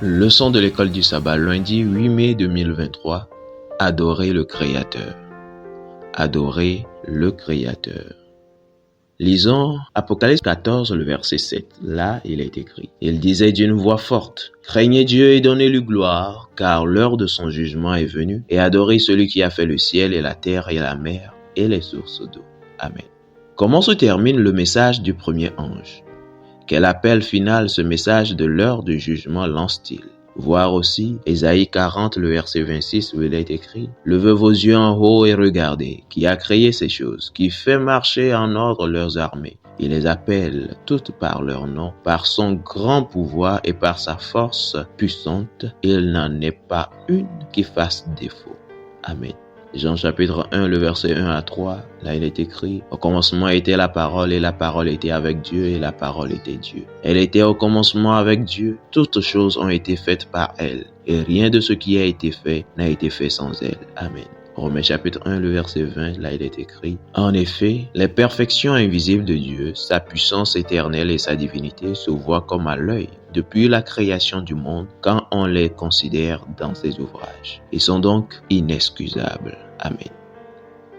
Leçon de l'école du sabbat, lundi 8 mai 2023. Adorer le Créateur. Adorer le Créateur. Lisons Apocalypse 14, le verset 7. Là, il est écrit. Il disait d'une voix forte, « Craignez Dieu et donnez-lui gloire, car l'heure de son jugement est venue, et adorez celui qui a fait le ciel et la terre et la mer et les sources d'eau. » Amen. Comment se termine le message du premier ange? Quel appel final ce message de l'heure du jugement lance-t-il? Voir aussi Ésaïe 40, le verset 26 où il est écrit « Levez vos yeux en haut et regardez, qui a créé ces choses, qui fait marcher en ordre leurs armées. Il les appelle toutes par leur nom, par son grand pouvoir et par sa force puissante. Il n'en est pas une qui fasse défaut. » Amen. Jean chapitre 1, le verset 1 à 3, là il est écrit « Au commencement était la parole, et la parole était avec Dieu, et la parole était Dieu. Elle était au commencement avec Dieu. Toutes choses ont été faites par elle, et rien de ce qui a été fait n'a été fait sans elle. Amen. » Romains chapitre 1, le verset 20, là il est écrit « En effet, les perfections invisibles de Dieu, sa puissance éternelle et sa divinité se voient comme à l'œil depuis la création du monde quand on les considère dans ses ouvrages. Ils sont donc inexcusables. Amen. »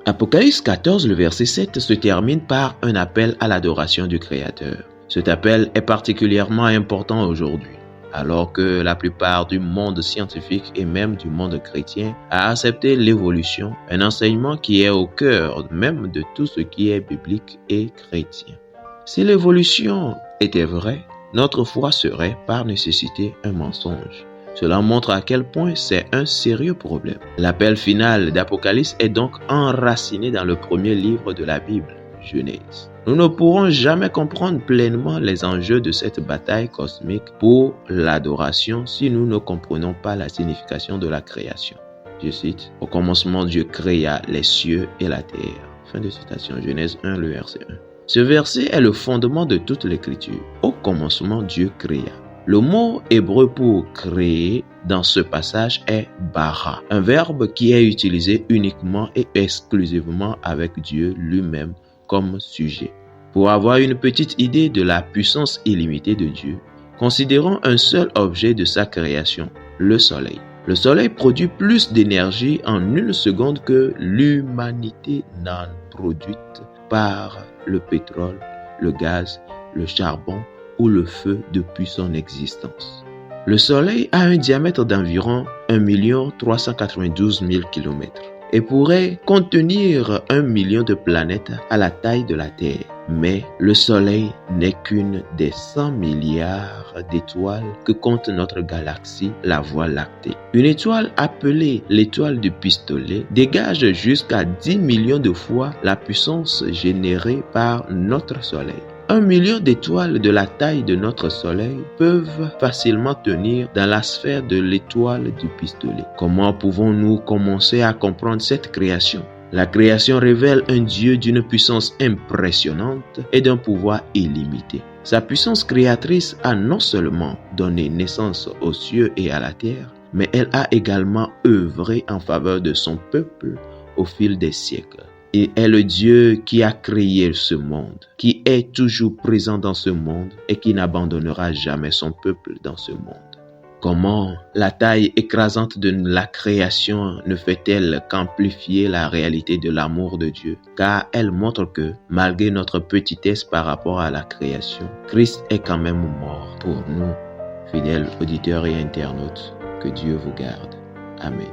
Apocalypse 14, le verset 7 se termine par un appel à l'adoration du Créateur. Cet appel est particulièrement important aujourd'hui, alors que la plupart du monde scientifique et même du monde chrétien a accepté l'évolution, un enseignement qui est au cœur même de tout ce qui est biblique et chrétien. Si l'évolution était vraie, notre foi serait par nécessité un mensonge. Cela montre à quel point c'est un sérieux problème. L'appel final d'Apocalypse est donc enraciné dans le premier livre de la Bible, Genèse. Nous ne pourrons jamais comprendre pleinement les enjeux de cette bataille cosmique pour l'adoration si nous ne comprenons pas la signification de la création. Je cite, « Au commencement, Dieu créa les cieux et la terre. » Fin de citation, Genèse 1, le verset 1. Ce verset est le fondement de toute l'écriture. Au commencement, Dieu créa. Le mot hébreu pour créer dans ce passage est bara, un verbe qui est utilisé uniquement et exclusivement avec Dieu lui-même comme sujet. Pour avoir une petite idée de la puissance illimitée de Dieu, considérons un seul objet de sa création, le soleil. Le soleil produit plus d'énergie en une seconde que l'humanité n'en produite par le pétrole, le gaz, le charbon ou le feu depuis son existence. Le Soleil a un diamètre d'environ 1 392 000 km et pourrait contenir 1 million de planètes à la taille de la Terre. Mais le Soleil n'est qu'une des 100 milliards d'étoiles que compte notre galaxie, la Voie lactée. Une étoile appelée l'étoile du pistolet dégage jusqu'à 10 millions de fois la puissance générée par notre Soleil. 1 million d'étoiles de la taille de notre Soleil peuvent facilement tenir dans la sphère de l'étoile du pistolet. Comment pouvons-nous commencer à comprendre cette création? La création révèle un Dieu d'une puissance impressionnante et d'un pouvoir illimité. Sa puissance créatrice a non seulement donné naissance aux cieux et à la terre, mais elle a également œuvré en faveur de son peuple au fil des siècles. Il est le Dieu qui a créé ce monde, qui est toujours présent dans ce monde et qui n'abandonnera jamais son peuple dans ce monde. Comment la taille écrasante de la création ne fait-elle qu'amplifier la réalité de l'amour de Dieu? Car elle montre que, malgré notre petitesse par rapport à la création, Christ est quand même mort pour nous, fidèles auditeurs et internautes. Que Dieu vous garde. Amen.